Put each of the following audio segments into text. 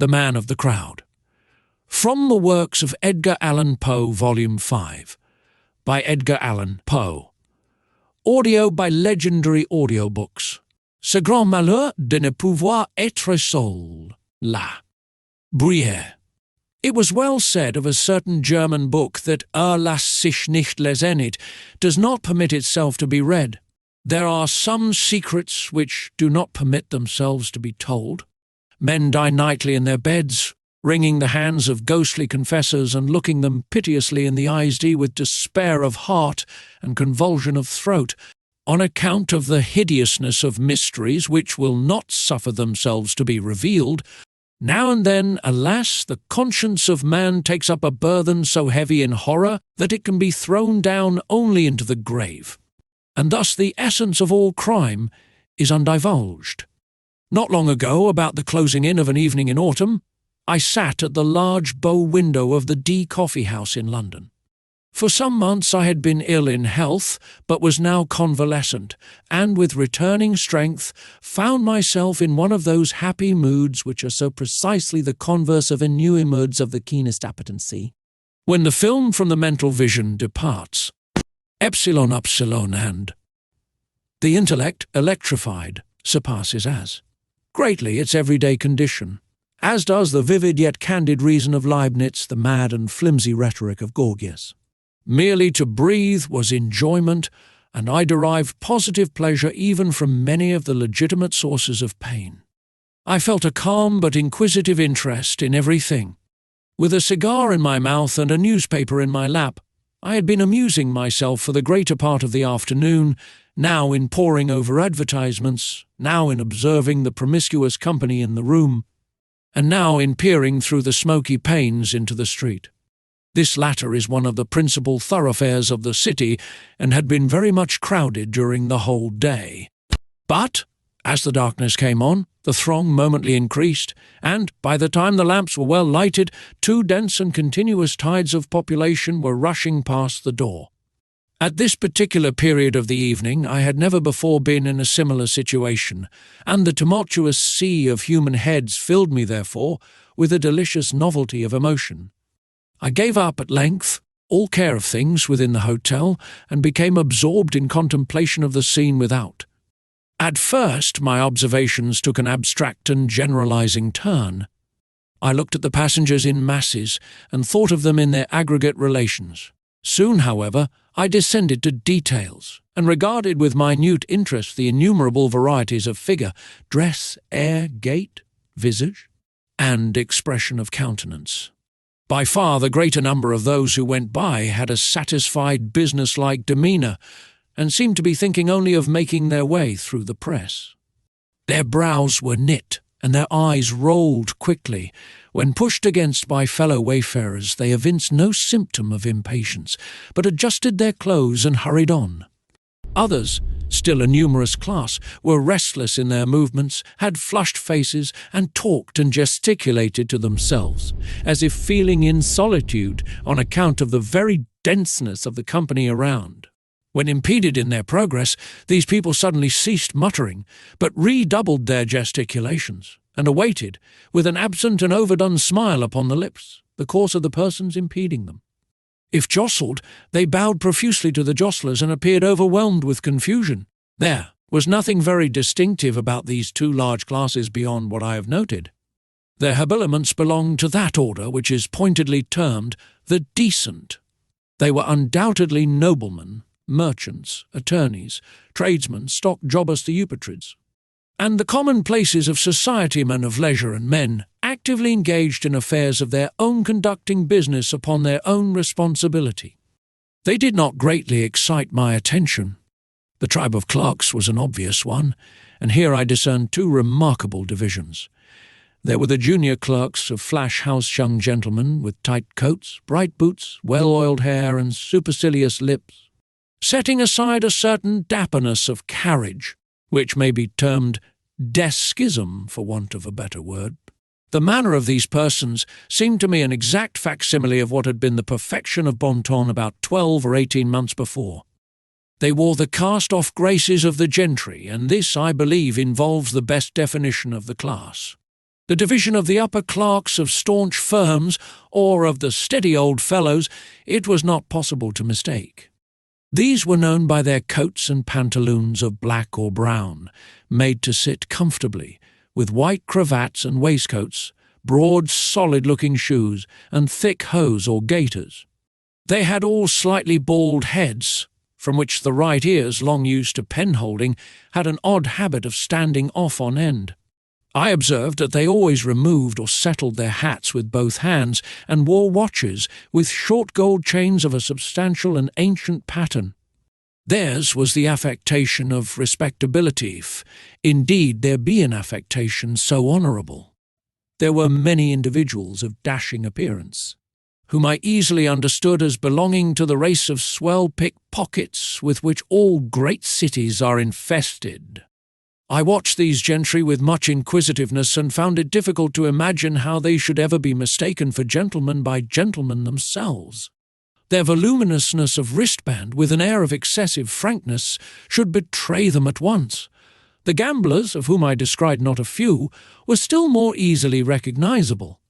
The Man of the Crowd. From the works of Edgar Allan Poe, Volume 5, by Edgar Allan Poe. Audio by legendary Audiobooks. Ce grand malheur de ne pouvoir être seul. La. Bruyère. It was well said of a certain German book that lass sich nicht lesen, it does not permit itself to be read. There are some secrets which do not permit themselves to be told. Men die nightly in their beds, wringing the hands of ghostly confessors and looking them piteously in the eyes with despair of heart and convulsion of throat, on account of the hideousness of mysteries which will not suffer themselves to be revealed. Now and then, alas, the conscience of man takes up a burthen so heavy in horror that it can be thrown down only into the grave, and thus the essence of all crime is undivulged. Not long ago, about the closing in of an evening in autumn, I sat at the large bow window of the D Coffee House in London. For some months I had been ill in health, but was now convalescent, and with returning strength found myself in one of those happy moods which are so precisely the converse of ennui moods of the keenest appetency. When the film from the mental vision departs, epsilon upsilon, and the intellect, electrified, surpasses as greatly its everyday condition, as does the vivid yet candid reason of Leibniz, the mad and flimsy rhetoric of Gorgias. Merely to breathe was enjoyment, and I derived positive pleasure even from many of the legitimate sources of pain. I felt a calm but inquisitive interest in everything. With a cigar in my mouth and a newspaper in my lap, I had been amusing myself for the greater part of the afternoon, now in poring over advertisements, now in observing the promiscuous company in the room, and now in peering through the smoky panes into the street. This latter is one of the principal thoroughfares of the city, and had been very much crowded during the whole day. But, as the darkness came on, the throng momently increased, and, by the time the lamps were well lighted, two dense and continuous tides of population were rushing past the door. At this particular period of the evening I had never before been in a similar situation, and the tumultuous sea of human heads filled me, therefore, with a delicious novelty of emotion. I gave up, at length, all care of things within the hotel, and became absorbed in contemplation of the scene without. At first my observations took an abstract and generalizing turn. I looked at the passengers in masses, and thought of them in their aggregate relations. Soon, however, I descended to details, and regarded with minute interest the innumerable varieties of figure, dress, air, gait, visage, and expression of countenance. By far the greater number of those who went by had a satisfied, business-like demeanour, and seemed to be thinking only of making their way through the press. Their brows were knit, and their eyes rolled quickly. When pushed against by fellow wayfarers, they evinced no symptom of impatience, but adjusted their clothes and hurried on. Others, still a numerous class, were restless in their movements, had flushed faces, and talked and gesticulated to themselves, as if feeling in solitude on account of the very denseness of the company around. When impeded in their progress, these people suddenly ceased muttering, but redoubled their gesticulations, and awaited, with an absent and overdone smile upon the lips, the course of the persons impeding them. If jostled, they bowed profusely to the jostlers and appeared overwhelmed with confusion. There was nothing very distinctive about these two large classes beyond what I have noted. Their habiliments belonged to that order which is pointedly termed the decent. They were undoubtedly noblemen, merchants, attorneys, tradesmen, stock jobbers the Eupatrids, and the commonplaces of society, men of leisure and men actively engaged in affairs of their own, conducting business upon their own responsibility. They did not greatly excite my attention. The tribe of clerks was an obvious one, and here I discerned two remarkable divisions. There were the junior clerks of flash-house young gentlemen with tight coats, bright boots, well-oiled hair, and supercilious lips, setting aside a certain dapperness of carriage, which may be termed descism for want of a better word. The manner of these persons seemed to me an exact facsimile of what had been the perfection of bon ton about 12 or 18 months before. They wore the cast-off graces of the gentry, and this, I believe, involves the best definition of the class. the division of the upper clerks of staunch firms or of the steady old fellows, it was not possible to mistake. These were known by their coats and pantaloons of black or brown, made to sit comfortably, with white cravats and waistcoats, broad, solid-looking shoes, and thick hose or gaiters. They had all slightly bald heads, from which the right ears, long used to pen-holding, had an odd habit of standing off on end. I observed that they always removed or settled their hats with both hands, and wore watches with short gold chains of a substantial and ancient pattern. Theirs was the affectation of respectability, if indeed there be an affectation so honourable. There were many individuals of dashing appearance, whom I easily understood as belonging to the race of swell pickpockets with which all great cities are infested. I watched these gentry with much inquisitiveness and found it difficult to imagine how they should ever be mistaken for gentlemen by gentlemen themselves. Their voluminousness of wristband, with an air of excessive frankness, should betray them at once. The gamblers, of whom I descried not a few, were still more easily recognizable.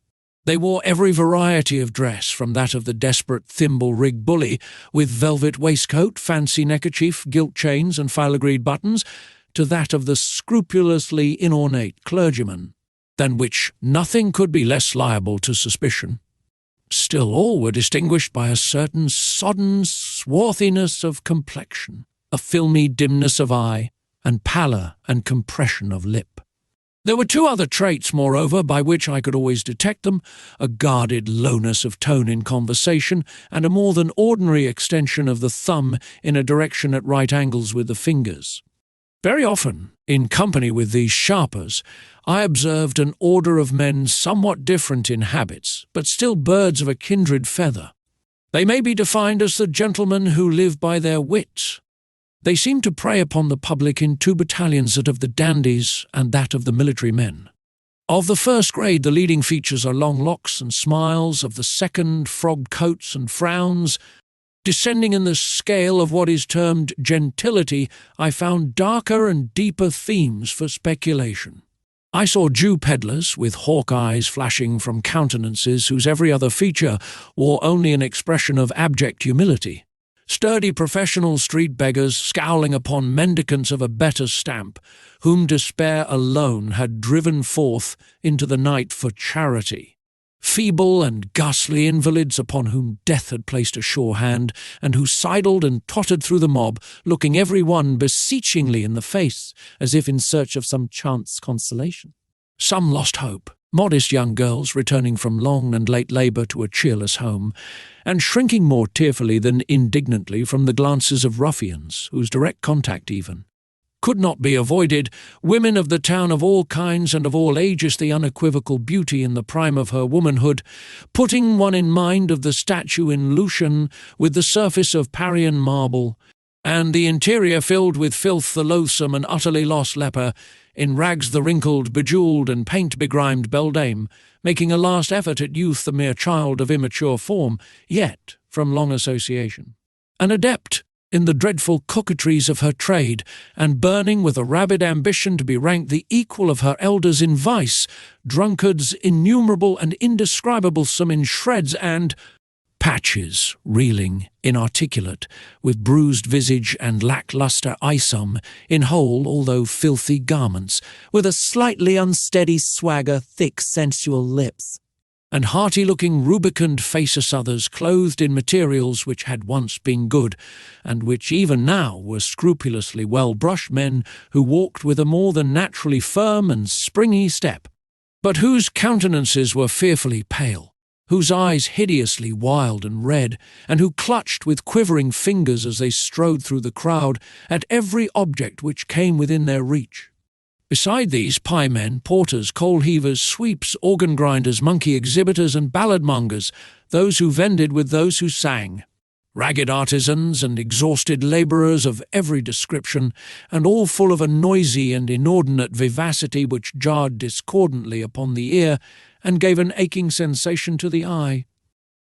They wore every variety of dress, from that of the desperate thimble-rig bully, with velvet waistcoat, fancy neckerchief, gilt chains, and filigreed buttons, to that of the scrupulously inornate clergyman, than which nothing could be less liable to suspicion. Still all were distinguished by a certain sodden swarthiness of complexion, a filmy dimness of eye, and pallor and compression of lip. There were two other traits, moreover, by which I could always detect them: a guarded lowness of tone in conversation, and a more than ordinary extension of the thumb in a direction at right angles with the fingers. Very often, in company with these sharpers, I observed an order of men somewhat different in habits, but still birds of a kindred feather. They may be defined as the gentlemen who live by their wit. They seem to prey upon the public in two battalions, that of the dandies and that of the military men. Of the first grade, the leading features are long locks and smiles; of the second, frogged coats and frowns. Descending in the scale of what is termed gentility, I found darker and deeper themes for speculation. I saw Jew pedlars, with hawk eyes flashing from countenances whose every other feature wore only an expression of abject humility; sturdy professional street beggars scowling upon mendicants of a better stamp, whom despair alone had driven forth into the night for charity; feeble and ghastly invalids upon whom death had placed a sure hand, and who sidled and tottered through the mob, looking every one beseechingly in the face, as if in search of some chance consolation. Some lost hope, modest young girls returning from long and late labour to a cheerless home, and shrinking more tearfully than indignantly from the glances of ruffians, whose direct contact even could not be avoided; women of the town of all kinds and of all ages, the unequivocal beauty in the prime of her womanhood, putting one in mind of the statue in Lucian with the surface of Parian marble, and the interior filled with filth, the loathsome and utterly lost leper, in rags the wrinkled, bejewelled, and paint-begrimed beldame, making a last effort at youth, the mere child of immature form, yet, from long association, an adept in the dreadful coquetries of her trade, and burning with a rabid ambition to be ranked the equal of her elders in vice, drunkards innumerable and indescribable, some in shreds, and patches, reeling, inarticulate, with bruised visage and lack-lustre eye, some in whole, although filthy garments, with a slightly unsteady swagger, thick sensual lips, and hearty-looking rubicund faces; others clothed in materials which had once been good, and which even now were scrupulously well-brushed men who walked with a more than naturally firm and springy step, but whose countenances were fearfully pale, whose eyes hideously wild and red, and who clutched with quivering fingers as they strode through the crowd at every object which came within their reach. Beside these, pie-men, porters, coal-heavers, sweeps, organ-grinders, monkey exhibitors, and ballad-mongers, those who vended with those who sang, ragged artisans and exhausted labourers of every description, and all full of a noisy and inordinate vivacity which jarred discordantly upon the ear and gave an aching sensation to the eye.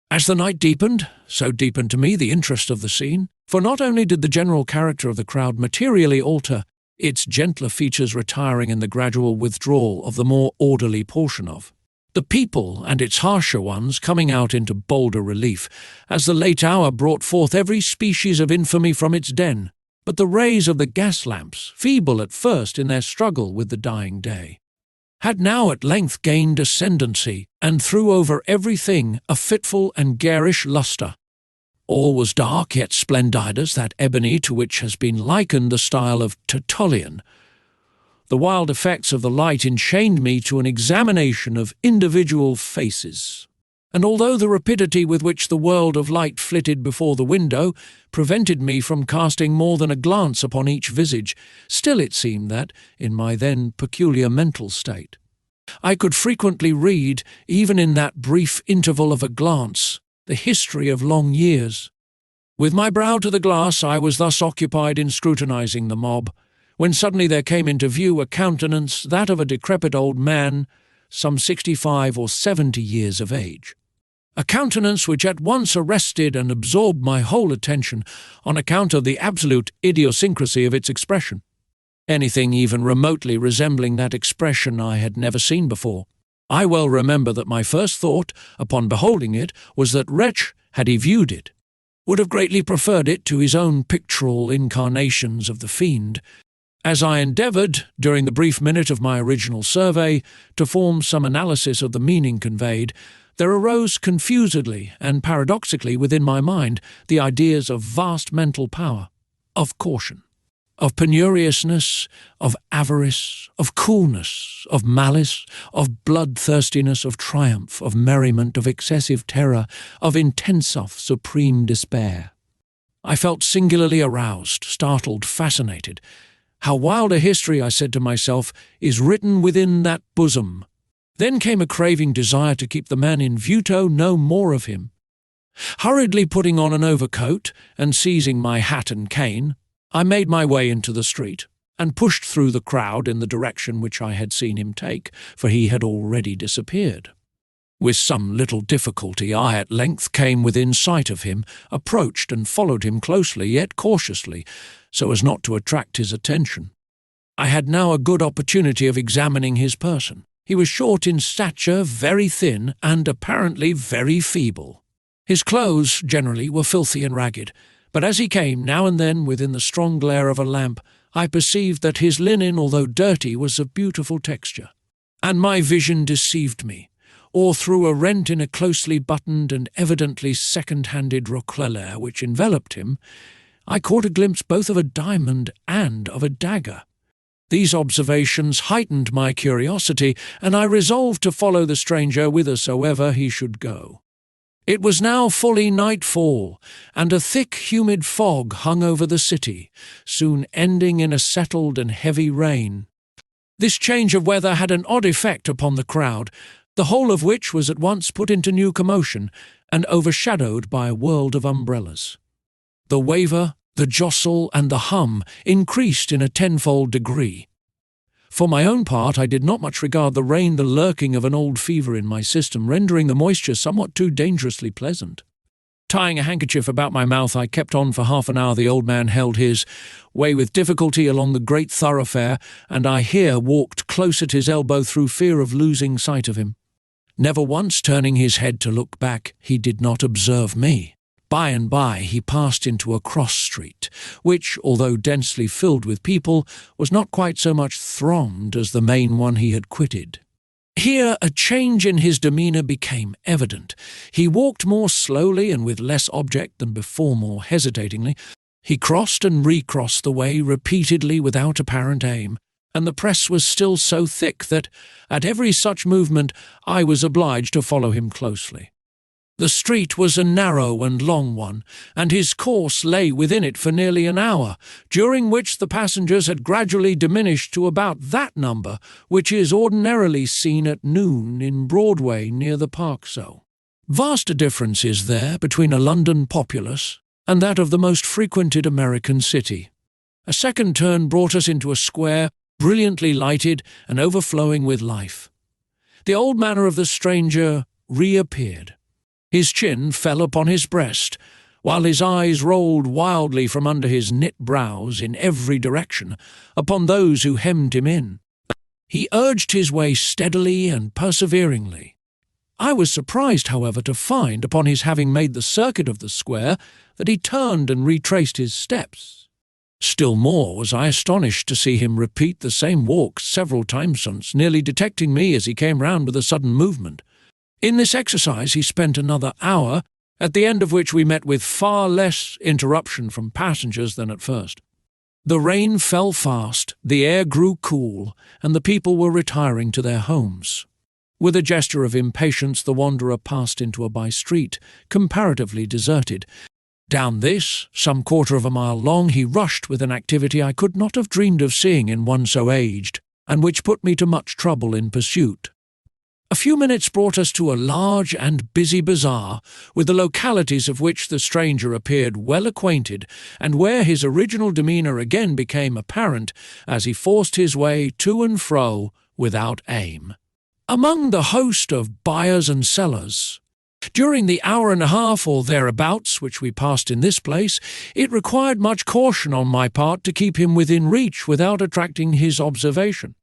As the night deepened, so deepened to me the interest of the scene, for not only did the general character of the crowd materially alter, its gentler features retiring in the gradual withdrawal of the more orderly portion of the people, and its harsher ones coming out into bolder relief, as the late hour brought forth every species of infamy from its den. But the rays of the gas lamps, feeble at first in their struggle with the dying day, had now at length gained ascendancy, and threw over everything a fitful and garish lustre. All was dark, yet splendid as that ebony to which has been likened the style of Tertullian. The wild effects of the light enchained me to an examination of individual faces, and although the rapidity with which the world of light flitted before the window prevented me from casting more than a glance upon each visage, still it seemed that, in my then peculiar mental state, I could frequently read, even in that brief interval of a glance, the history of long years. With my brow to the glass, I was thus occupied in scrutinizing the mob, when suddenly there came into view a countenance, that of a decrepit old man, some 65 or 70 years of age. A countenance which at once arrested and absorbed my whole attention on account of the absolute idiosyncrasy of its expression. Anything even remotely resembling that expression I had never seen before. I well remember that my first thought, upon beholding it, was that wretch, had he viewed it, would have greatly preferred it to his own pictorial incarnations of the fiend. As I endeavoured, during the brief minute of my original survey, to form some analysis of the meaning conveyed, there arose confusedly and paradoxically within my mind the ideas of vast mental power, of caution, of penuriousness, of avarice, of coolness, of malice, of bloodthirstiness, of triumph, of merriment, of excessive terror, of intense, of supreme despair. I felt singularly aroused, startled, fascinated. How wild a history, I said to myself, is written within that bosom. Then came a craving desire to keep the man in view, to know more of him. Hurriedly putting on an overcoat and seizing my hat and cane, I made my way into the street and pushed through the crowd in the direction which I had seen him take, for he had already disappeared. With some little difficulty I at length came within sight of him, approached and followed him closely, yet cautiously, so as not to attract his attention. I had now a good opportunity of examining his person. He was short in stature, very thin, and apparently very feeble. His clothes, generally, were filthy and ragged, but as he came now and then within the strong glare of a lamp, I perceived that his linen, although dirty, was of beautiful texture, and my vision deceived me, or through a rent in a closely buttoned and evidently second-handed roquelaire which enveloped him, I caught a glimpse both of a diamond and of a dagger. These observations heightened my curiosity, and I resolved to follow the stranger whithersoever he should go. It was now fully nightfall, and a thick, humid fog hung over the city, soon ending in a settled and heavy rain. This change of weather had an odd effect upon the crowd, the whole of which was at once put into new commotion and overshadowed by a world of umbrellas. The waver, the jostle, and the hum increased in a tenfold degree. For my own part, I did not much regard the rain, the lurking of an old fever in my system, rendering the moisture somewhat too dangerously pleasant. Tying a handkerchief about my mouth, I kept on for half an hour. The old man held his way with difficulty along the great thoroughfare, and I here walked close at his elbow through fear of losing sight of him. Never once turning his head to look back, he did not observe me. By and by he passed into a cross street, which, although densely filled with people, was not quite so much thronged as the main one he had quitted. Here a change in his demeanour became evident. He walked more slowly and with less object than before, more hesitatingly. He crossed and recrossed the way repeatedly without apparent aim, and the press was still so thick that, at every such movement, I was obliged to follow him closely. The street was a narrow and long one, and his course lay within it for nearly an hour, during which the passengers had gradually diminished to about that number which is ordinarily seen at noon in Broadway near the Park. So vast a difference is there between a London populace and that of the most frequented American city. A second turn brought us into a square, brilliantly lighted and overflowing with life. The old manner of the stranger reappeared. His chin fell upon his breast, while his eyes rolled wildly from under his knit brows in every direction upon those who hemmed him in. He urged his way steadily and perseveringly. I was surprised, however, to find, upon his having made the circuit of the square, that he turned and retraced his steps. Still more was I astonished to see him repeat the same walk several times since, nearly detecting me as he came round with a sudden movement. In this exercise he spent another hour, at the end of which we met with far less interruption from passengers than at first. The rain fell fast, the air grew cool, and the people were retiring to their homes. With a gesture of impatience the wanderer passed into a by-street, comparatively deserted. Down this, some quarter of a mile long, he rushed with an activity I could not have dreamed of seeing in one so aged, and which put me to much trouble in pursuit. A few minutes brought us to a large and busy bazaar, with the localities of which the stranger appeared well acquainted, and where his original demeanour again became apparent as he forced his way to and fro without aim. Among the host of buyers and sellers, during the hour and a half or thereabouts which we passed in this place, it required much caution on my part to keep him within reach without attracting his observation.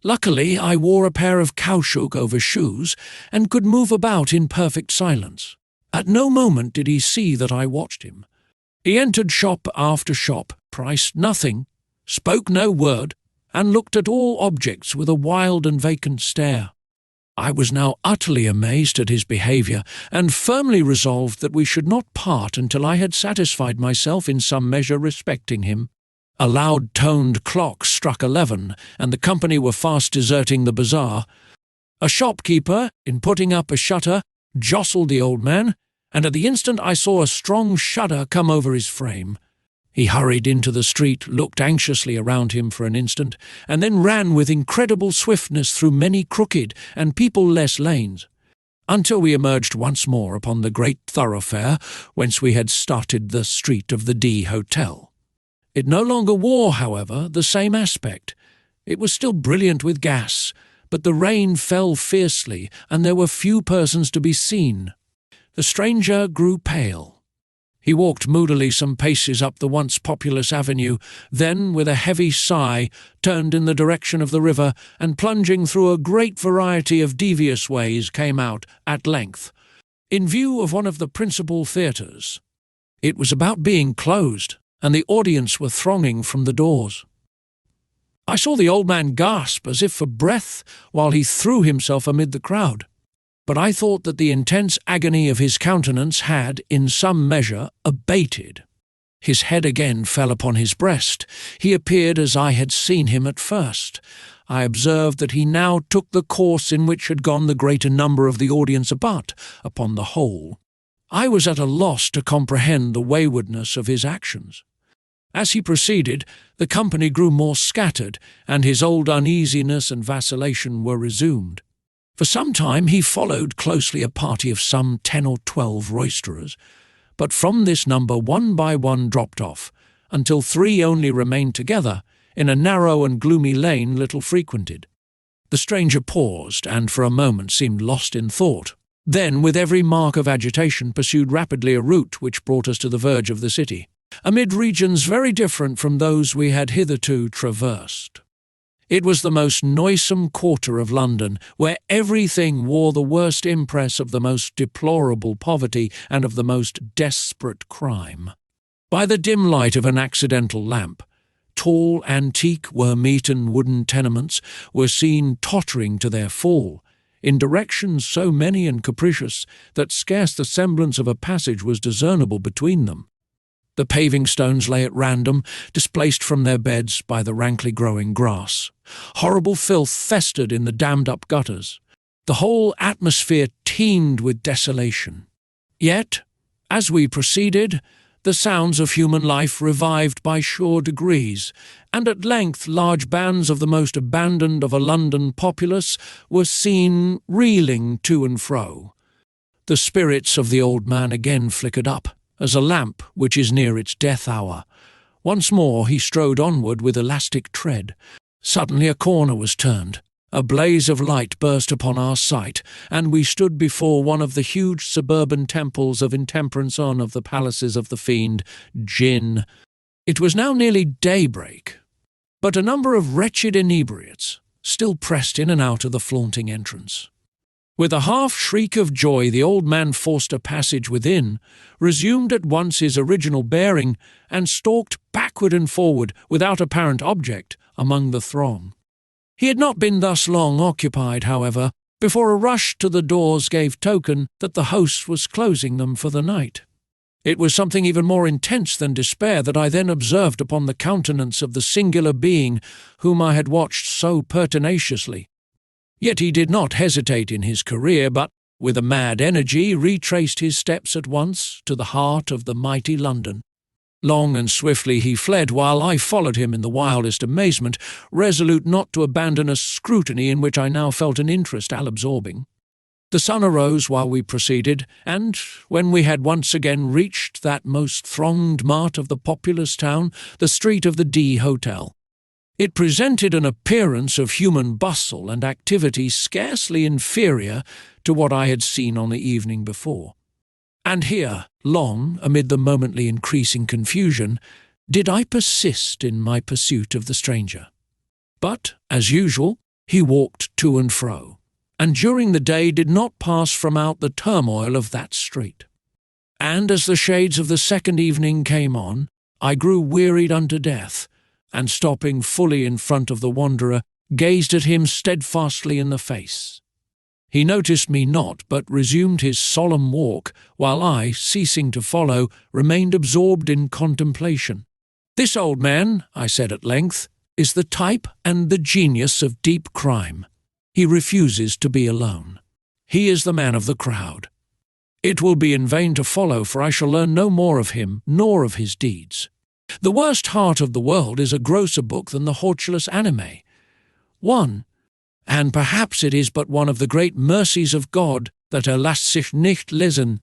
Luckily, I wore a pair of caoutchouc over shoes and could move about in perfect silence. At no moment did he see that I watched him. He entered shop after shop, priced nothing, spoke no word, and looked at all objects with a wild and vacant stare. I was now utterly amazed at his behaviour, and firmly resolved that we should not part until I had satisfied myself in some measure respecting him. A loud-toned clock struck 11, and the company were fast deserting the bazaar. A shopkeeper, in putting up a shutter, jostled the old man, and at the instant I saw a strong shudder come over his frame. He hurried into the street, looked anxiously around him for an instant, and then ran with incredible swiftness through many crooked and people-less lanes, until we emerged once more upon the great thoroughfare whence we had started the street of the D Hotel. It no longer wore, however, the same aspect. It was still brilliant with gas, but the rain fell fiercely, and there were few persons to be seen. The stranger grew pale. He walked moodily some paces up the once populous avenue, then, with a heavy sigh, turned in the direction of the river, and plunging through a great variety of devious ways, came out, at length, in view of one of the principal theatres. It was about being closed, and the audience were thronging from the doors. I saw the old man gasp as if for breath while he threw himself amid the crowd, but I thought that the intense agony of his countenance had, in some measure, abated. His head again fell upon his breast. He appeared as I had seen him at first. I observed that he now took the course in which had gone the greater number of the audience, but, upon the whole, I was at a loss to comprehend the waywardness of his actions. As he proceeded, the company grew more scattered, and his old uneasiness and vacillation were resumed. For some time he followed closely a party of some 10 or 12 roisterers, but from this number one by one dropped off, until 3 only remained together in a narrow and gloomy lane little frequented. The stranger paused, and for a moment seemed lost in thought. Then, with every mark of agitation, pursued rapidly a route which brought us to the verge of the city, amid regions very different from those we had hitherto traversed. It was the most noisome quarter of London, where everything wore the worst impress of the most deplorable poverty and of the most desperate crime. By the dim light of an accidental lamp, tall, antique, worm-eaten wooden tenements were seen tottering to their fall, in directions so many and capricious that scarce the semblance of a passage was discernible between them. The paving stones lay at random, displaced from their beds by the rankly growing grass. Horrible filth festered in the dammed-up gutters. The whole atmosphere teemed with desolation. Yet, as we proceeded, the sounds of human life revived by sure degrees, and at length large bands of the most abandoned of a London populace were seen reeling to and fro. The spirits of the old man again flickered up, as a lamp which is near its death hour. Once more he strode onward with elastic tread. Suddenly a corner was turned, A blaze of light burst upon our sight, and we stood before one of the huge suburban temples of intemperance, one of the palaces of the fiend, Jinn. It was now nearly daybreak, but a number of wretched inebriates still pressed in and out of the flaunting entrance. With a half-shriek of joy, the old man forced a passage within, resumed at once his original bearing, and stalked backward and forward, without apparent object, among the throng. He had not been thus long occupied, however, before a rush to the doors gave token that the host was closing them for the night. It was something even more intense than despair that I then observed upon the countenance of the singular being whom I had watched so pertinaciously. Yet he did not hesitate in his career, but, with a mad energy, retraced his steps at once to the heart of the mighty London. Long and swiftly he fled, while I followed him in the wildest amazement, resolute not to abandon a scrutiny in which I now felt an interest all-absorbing. The sun arose while we proceeded, and, when we had once again reached that most thronged mart of the populous town, the street of the D Hotel, it presented an appearance of human bustle and activity scarcely inferior to what I had seen on the evening before. And here, long, amid the momently increasing confusion, did I persist in my pursuit of the stranger. But, as usual, he walked to and fro, and during the day did not pass from out the turmoil of that street. And as the shades of the second evening came on, I grew wearied unto death, and stopping fully in front of the wanderer, gazed at him steadfastly in the face. He noticed me not, but resumed his solemn walk, while I, ceasing to follow, remained absorbed in contemplation. "This old man," I said at length, "is the type and the genius of deep crime. He refuses to be alone. He is the man of the crowd. It will be in vain to follow, for I shall learn no more of him, nor of his deeds. The worst heart of the world is a grosser book than the Hortulus Animae. And perhaps it is but one of the great mercies of God that er lasst sich nicht lesen,